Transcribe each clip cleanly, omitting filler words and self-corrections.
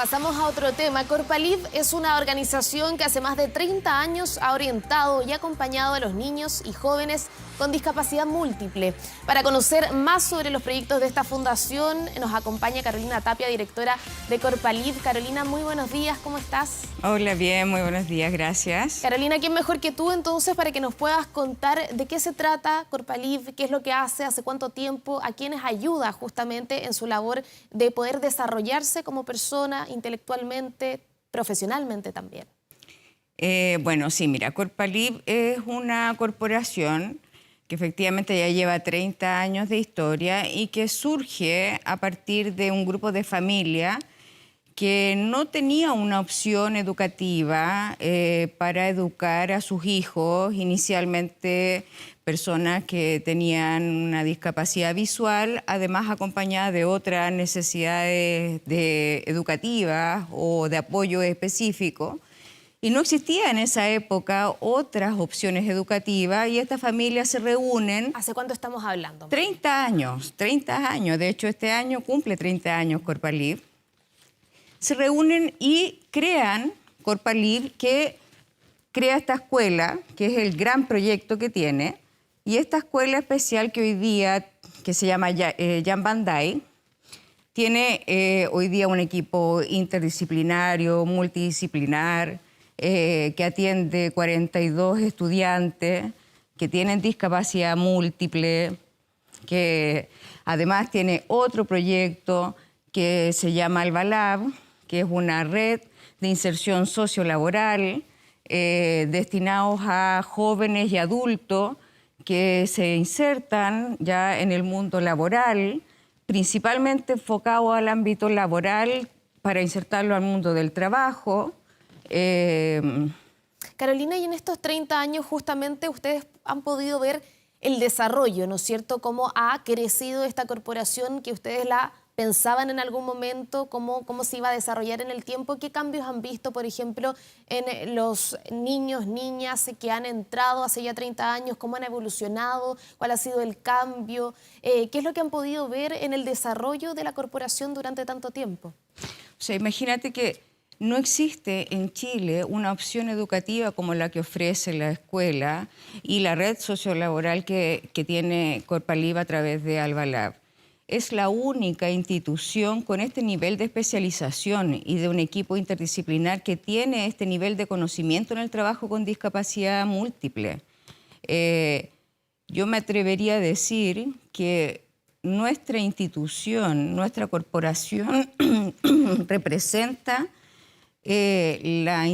Pasamos a otro tema. Corpaliv es una organización que hace más de 30 años ha orientado y acompañado a los niños y jóvenes con discapacidad múltiple. Para conocer más sobre los proyectos de esta fundación, nos acompaña Carolina Tapia, directora de Corpaliv. Carolina, muy buenos días, ¿cómo estás? Hola, bien, muy buenos días, gracias. Carolina, ¿quién mejor que tú entonces para que nos puedas contar de qué se trata Corpaliv, qué es lo que hace, hace cuánto tiempo, a quiénes ayuda justamente en su labor de poder desarrollarse como persona intelectualmente, profesionalmente también? Bueno, sí, mira, Corpaliv es una corporación que efectivamente ya lleva 30 años de historia y que surge a partir de un grupo de familia que no tenía una opción educativa para educar a sus hijos, inicialmente personas que tenían una discapacidad visual, además acompañada de otras necesidades educativas o de apoyo específico. Y no existía en esa época otras opciones educativas y estas familias se reúnen. ¿Hace cuánto estamos hablando? 30 años, 30 años. De hecho, este año cumple 30 años Corpaliv. Se reúnen y crean Corpaliv, que crea esta escuela, que es el gran proyecto que tiene. Y esta escuela especial que hoy día, que se llama Jan Van Dyke, tiene hoy día un equipo interdisciplinario, multidisciplinar, que atiende 42 estudiantes que tienen discapacidad múltiple, que además tiene otro proyecto que se llama AlbaLab, que es una red de inserción sociolaboral destinados a jóvenes y adultos que se insertan ya en el mundo laboral, principalmente enfocado al ámbito laboral para insertarlo al mundo del trabajo. Carolina, y en estos 30 años justamente ustedes han podido ver el desarrollo, ¿no es cierto? Cómo ha crecido esta corporación, que ustedes la pensaban en algún momento, cómo se iba a desarrollar en el tiempo. ¿Qué cambios han visto, por ejemplo, en los niños, niñas que han entrado hace ya 30 años? ¿Cómo han evolucionado? ¿Cuál ha sido el cambio? ¿Qué es lo que han podido ver en el desarrollo de la corporación durante tanto tiempo? O sea, imagínate que no existe en Chile una opción educativa como la que ofrece la escuela y la red sociolaboral que tiene Corpaliv a través de AlbaLab. Es la única institución con este nivel de especialización y de un equipo interdisciplinar que tiene este nivel de conocimiento en el trabajo con discapacidad múltiple. Yo me atrevería a decir que nuestra institución, nuestra corporación representa la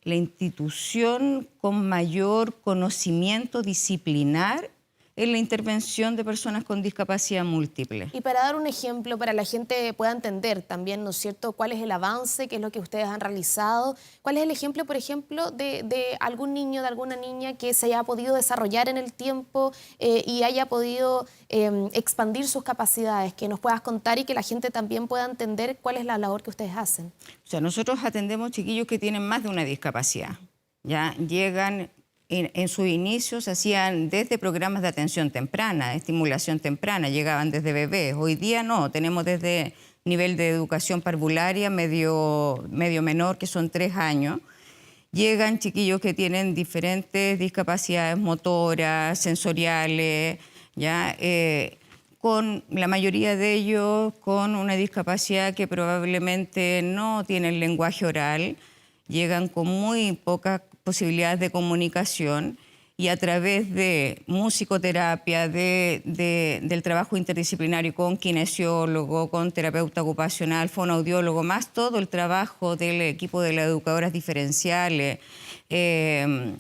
institución con mayor conocimiento disciplinar en la intervención de personas con discapacidad múltiple. Y para dar un ejemplo, para la gente pueda entender también, ¿no es cierto?, cuál es el avance, qué es lo que ustedes han realizado, cuál es el ejemplo, por ejemplo, de algún niño, de alguna niña que se haya podido desarrollar en el tiempo y haya podido expandir sus capacidades, que nos puedas contar y que la gente también pueda entender cuál es la labor que ustedes hacen. O sea, nosotros atendemos chiquillos que tienen más de una discapacidad. Ya llegan. En sus inicios se hacían desde programas de atención temprana, de estimulación temprana, llegaban desde bebés. Hoy día no, tenemos desde nivel de educación parvularia medio menor, que son 3 años. Llegan chiquillos que tienen diferentes discapacidades motoras, sensoriales, ¿ya? Con la mayoría de ellos con una discapacidad que probablemente no tienen lenguaje oral, llegan con muy pocas posibilidades de comunicación y a través de musicoterapia, del trabajo interdisciplinario con kinesiólogo, con terapeuta ocupacional, fonoaudiólogo, más todo el trabajo del equipo de las educadoras diferenciales, el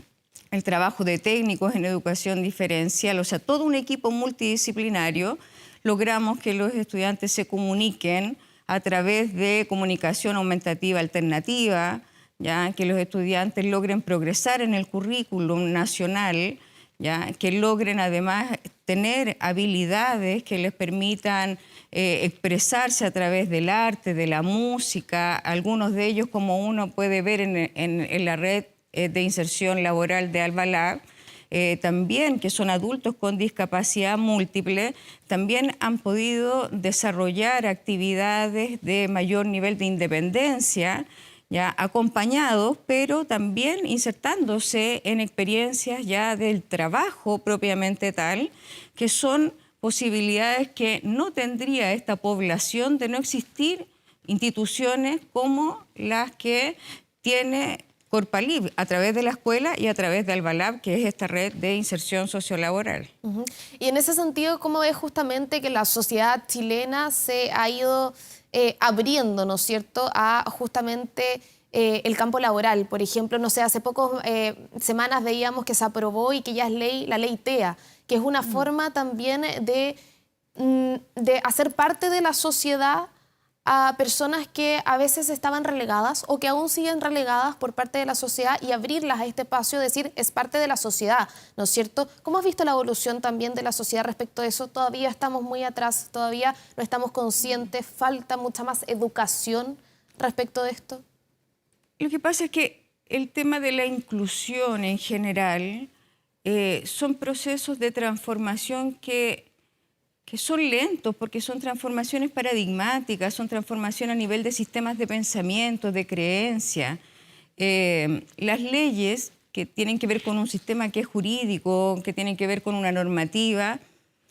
trabajo de técnicos en educación diferencial, o sea, todo un equipo multidisciplinario, logramos que los estudiantes se comuniquen a través de comunicación aumentativa alternativa, ya que los estudiantes logren progresar en el currículum nacional, ya que logren además tener habilidades que les permitan expresarse a través del arte, de la música. Algunos de ellos, como uno puede ver en la red de inserción laboral de AlbaLab, también que son adultos con discapacidad múltiple, también han podido desarrollar actividades de mayor nivel de independencia, ya acompañados, pero también insertándose en experiencias ya del trabajo propiamente tal, que son posibilidades que no tendría esta población de no existir instituciones como las que tiene Corpalib a través de la escuela y a través de Albalab, que es esta red de inserción sociolaboral. Y en ese sentido, ¿cómo ves justamente que la sociedad chilena se ha ido abriendo, ¿no es cierto?, a justamente el campo laboral? Por ejemplo, no sé, hace pocas semanas veíamos que se aprobó y que ya es ley, la ley TEA, que es una forma también de hacer parte de la sociedad a personas que a veces estaban relegadas o que aún siguen relegadas por parte de la sociedad y abrirlas a este espacio, decir, es parte de la sociedad, ¿no es cierto? ¿Cómo has visto la evolución también de la sociedad respecto a eso? Todavía estamos muy atrás, todavía no estamos conscientes, falta mucha más educación respecto de esto. Lo que pasa es que el tema de la inclusión en general son procesos de transformación que son lentos, porque son transformaciones paradigmáticas, son transformaciones a nivel de sistemas de pensamiento, de creencia. Las leyes que tienen que ver con un sistema que es jurídico, que tienen que ver con una normativa,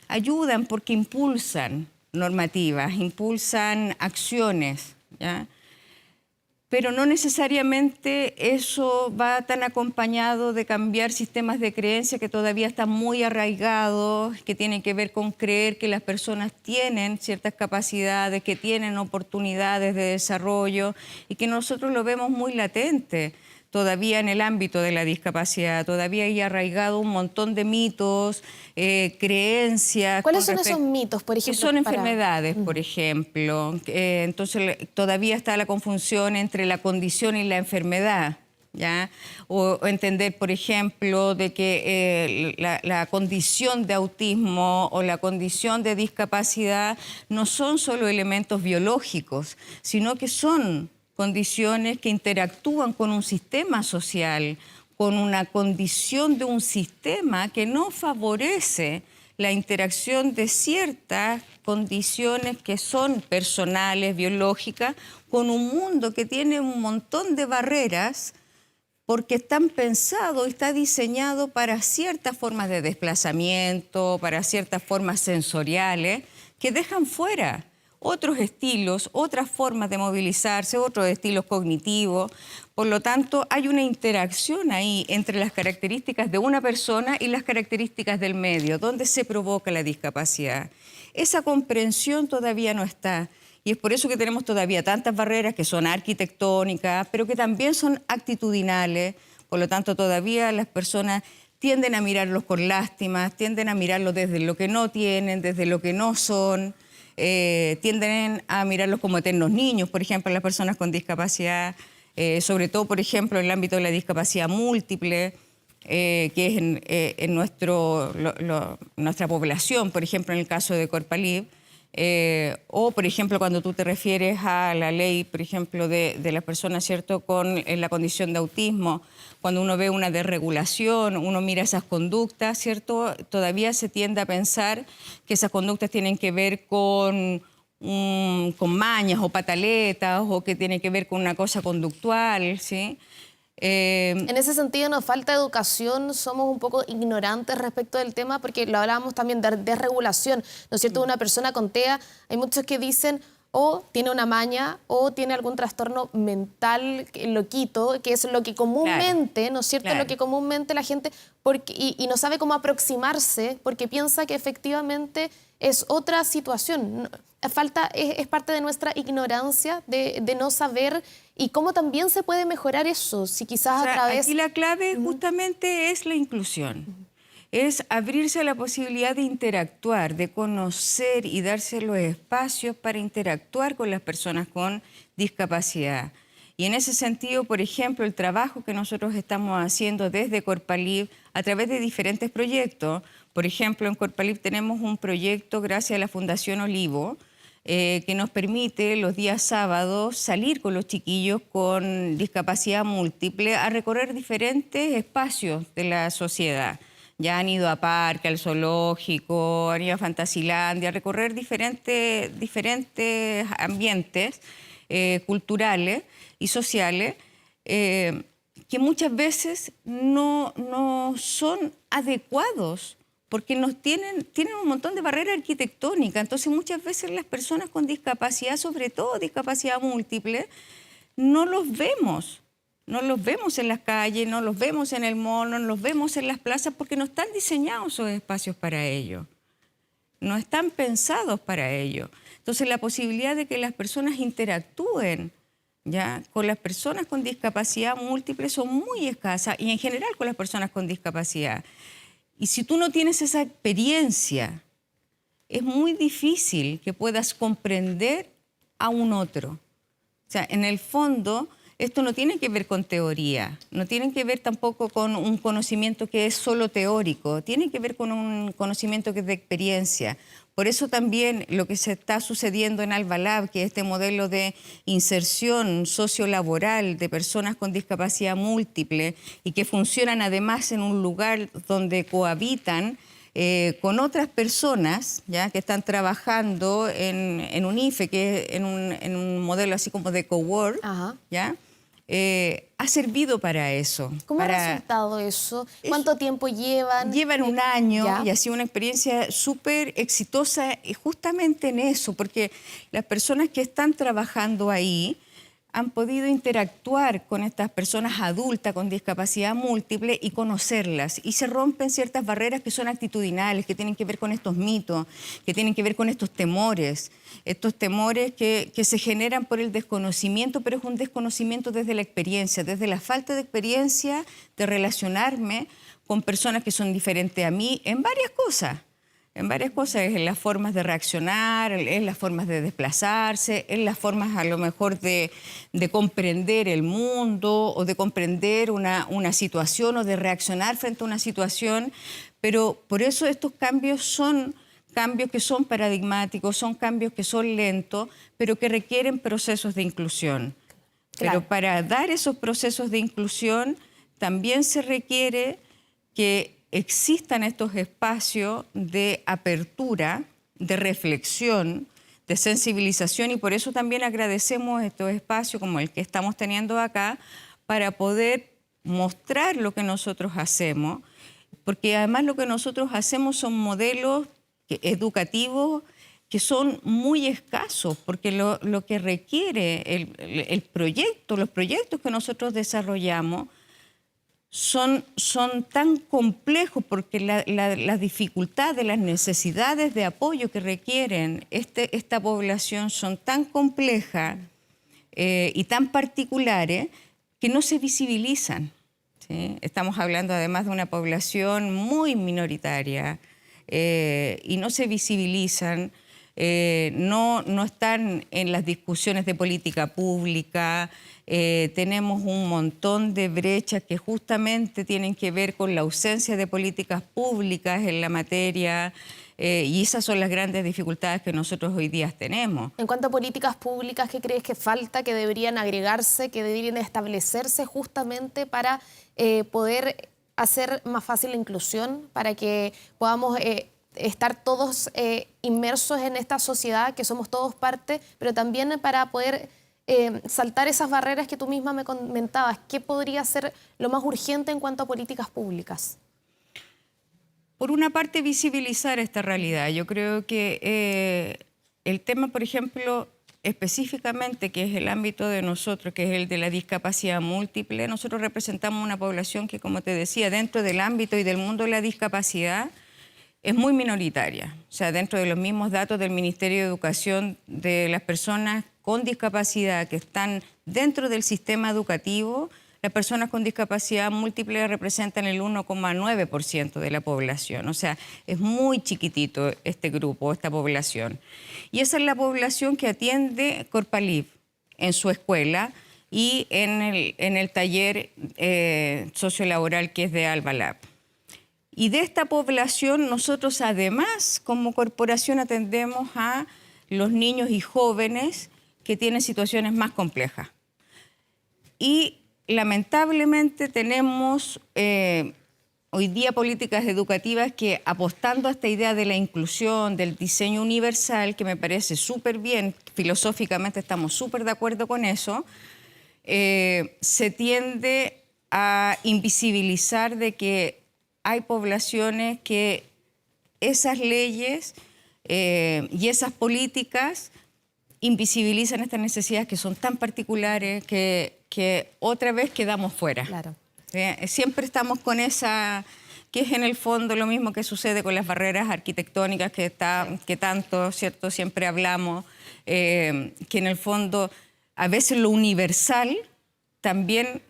ayudan porque impulsan normativas, impulsan acciones, ¿ya? Pero no necesariamente eso va tan acompañado de cambiar sistemas de creencia que todavía están muy arraigados, que tienen que ver con creer que las personas tienen ciertas capacidades, que tienen oportunidades de desarrollo y que nosotros lo vemos muy latente todavía en el ámbito de la discapacidad. Todavía hay arraigado un montón de mitos, creencias. ¿Cuáles son esos mitos, por ejemplo? Que son enfermedades, por ejemplo. Entonces todavía está la confusión entre la condición y la enfermedad, ¿ya? O entender, por ejemplo, de que la condición de autismo o la condición de discapacidad no son solo elementos biológicos, sino que son condiciones que interactúan con un sistema social, con una condición de un sistema que no favorece la interacción de ciertas condiciones que son personales, biológicas, con un mundo que tiene un montón de barreras porque están pensados y está diseñado para ciertas formas de desplazamiento, para ciertas formas sensoriales que dejan fuera otros estilos, otras formas de movilizarse, otros estilos cognitivos. Por lo tanto, hay una interacción ahí entre las características de una persona y las características del medio, donde se provoca la discapacidad. Esa comprensión todavía no está. Y es por eso que tenemos todavía tantas barreras que son arquitectónicas, pero que también son actitudinales. Por lo tanto, todavía las personas tienden a mirarlos con lástima, tienden a mirarlos desde lo que no tienen, desde lo que no son. Tienden a mirarlos como eternos niños, por ejemplo, las personas con discapacidad, sobre todo, por ejemplo, en el ámbito de la discapacidad múltiple, que es en nuestra población, por ejemplo, en el caso de Corpalib, o, por ejemplo, cuando tú te refieres a la ley, por ejemplo, de las personas, ¿cierto?, con la condición de autismo, cuando uno ve una desregulación, uno mira esas conductas, ¿cierto?, todavía se tiende a pensar que esas conductas tienen que ver con mañas o pataletas o que tienen que ver con una cosa conductual, ¿sí? En ese sentido nos falta educación, somos un poco ignorantes respecto del tema porque lo hablábamos también de desregulación, ¿no es cierto? Una persona con TEA, hay muchos que dicen o tiene una maña o tiene algún trastorno mental loquito, que es lo que comúnmente, claro, ¿no es cierto? Claro. Lo que comúnmente la gente, y no sabe cómo aproximarse porque piensa que efectivamente es otra situación. Es parte de nuestra ignorancia de no saber y cómo también se puede mejorar eso, si quizás a través... Aquí la clave justamente es la inclusión. Es abrirse a la posibilidad de interactuar, de conocer y darse los espacios para interactuar con las personas con discapacidad. Y en ese sentido, por ejemplo, el trabajo que nosotros estamos haciendo desde Corpalib a través de diferentes proyectos. Por ejemplo, en Corpalib tenemos un proyecto gracias a la Fundación Olivo, que nos permite los días sábados salir con los chiquillos con discapacidad múltiple a recorrer diferentes espacios de la sociedad. Ya han ido a parque, al zoológico, han ido a Fantasilandia, a recorrer diferentes ambientes culturales y sociales que muchas veces no son adecuados porque tienen un montón de barreras arquitectónicas. Entonces muchas veces las personas con discapacidad, sobre todo discapacidad múltiple, no los vemos. No los vemos en las calles, no los vemos en el mall, no los vemos en las plazas porque no están diseñados esos espacios para ello. No están pensados para ello. Entonces la posibilidad de que las personas interactúen ya con las personas con discapacidad múltiple son muy escasas y en general con las personas con discapacidad. Y si tú no tienes esa experiencia, es muy difícil que puedas comprender a un otro. O sea, en el fondo, esto no tiene que ver con teoría, no tiene que ver tampoco con un conocimiento que es solo teórico, tiene que ver con un conocimiento que es de experiencia. Por eso también lo que se está sucediendo en Alba Lab, que es este modelo de inserción sociolaboral de personas con discapacidad múltiple y que funcionan además en un lugar donde cohabitan con otras personas ya que están trabajando en un IFE, que es en un modelo así como de cowork, ¿ya? Ha servido para eso. ¿Cómo ha resultado eso? ¿Cuánto tiempo llevan? Llevan un año ¿Ya? y ha sido una experiencia súper exitosa justamente en eso, porque las personas que están trabajando ahí han podido interactuar con estas personas adultas con discapacidad múltiple y conocerlas. Y se rompen ciertas barreras que son actitudinales, que tienen que ver con estos mitos, que tienen que ver con estos temores que se generan por el desconocimiento, pero es un desconocimiento desde la experiencia, desde la falta de experiencia de relacionarme con personas que son diferentes a mí en varias cosas. En las formas de reaccionar, en las formas de desplazarse, en las formas a lo mejor de comprender el mundo o de comprender una situación o de reaccionar frente a una situación. Pero por eso estos cambios son cambios que son paradigmáticos, son cambios que son lentos, pero que requieren procesos de inclusión. Claro. Pero para dar esos procesos de inclusión también se requiere que existan estos espacios de apertura, de reflexión, de sensibilización, y por eso también agradecemos estos espacios como el que estamos teniendo acá para poder mostrar lo que nosotros hacemos, porque además lo que nosotros hacemos son modelos educativos que son muy escasos, porque lo que requiere el proyecto, los proyectos que nosotros desarrollamos son tan complejos porque las dificultades, las necesidades de apoyo que requieren esta población son tan complejas y tan particulares que no se visibilizan, ¿sí? Estamos hablando además de una población muy minoritaria y no se visibilizan, no están en las discusiones de política pública. Tenemos un montón de brechas que justamente tienen que ver con la ausencia de políticas públicas en la materia y esas son las grandes dificultades que nosotros hoy día tenemos. En cuanto a políticas públicas, ¿qué crees que falta, que deberían agregarse, que deberían establecerse justamente para poder hacer más fácil la inclusión, para que podamos estar todos inmersos en esta sociedad, que somos todos parte, pero también para poder saltar esas barreras que tú misma me comentabas? ¿Qué podría ser lo más urgente en cuanto a políticas públicas? Por una parte, visibilizar esta realidad. Yo creo que el tema, por ejemplo, específicamente, que es el ámbito de nosotros, que es el de la discapacidad múltiple, nosotros representamos una población que, como te decía, dentro del ámbito y del mundo de la discapacidad, es muy minoritaria. O sea, dentro de los mismos datos del Ministerio de Educación, de las personas con discapacidad que están dentro del sistema educativo, las personas con discapacidad múltiple representan el 1,9% de la población. O sea, es muy chiquitito este grupo, esta población. Y esa es la población que atiende Corpalib en su escuela y en el taller sociolaboral que es de Alba Lab. Y de esta población nosotros además como corporación atendemos a los niños y jóvenes que tienen situaciones más complejas. Y lamentablemente tenemos hoy día políticas educativas que, apostando a esta idea de la inclusión, del diseño universal, que me parece súper bien, filosóficamente estamos súper de acuerdo con eso, se tiende a invisibilizar de que hay poblaciones que esas leyes y esas políticas invisibilizan estas necesidades que son tan particulares que otra vez quedamos fuera. Claro. Siempre estamos con esa, que es en el fondo lo mismo que sucede con las barreras arquitectónicas que tanto, ¿cierto?, siempre hablamos, que en el fondo a veces lo universal también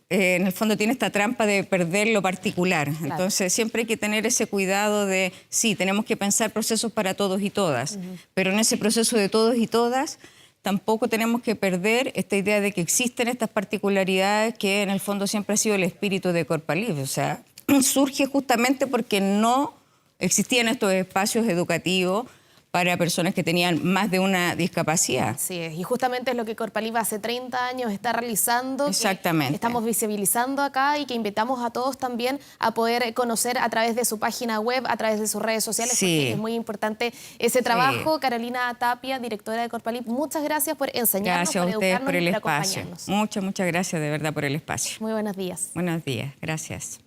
en el fondo tiene esta trampa de perder lo particular. Claro. Entonces siempre hay que tener ese cuidado de, sí, tenemos que pensar procesos para todos y todas, pero en ese proceso de todos y todas tampoco tenemos que perder esta idea de que existen estas particularidades que en el fondo siempre ha sido el espíritu de Corpalif. O sea, surge justamente porque no existían estos espacios educativos para personas que tenían más de una discapacidad. Sí, y justamente es lo que Corpalif hace 30 años está realizando. Exactamente. Estamos visibilizando acá y que invitamos a todos también a poder conocer a través de su página web, a través de sus redes sociales, sí, porque es muy importante ese trabajo. Sí. Carolina Tapia, directora de Corpalif, muchas gracias por enseñarnos, gracias por a ustedes educarnos por el y por espacio. acompañarnos. Muchas gracias de verdad por el espacio. Muy buenos días. Buenos días, gracias.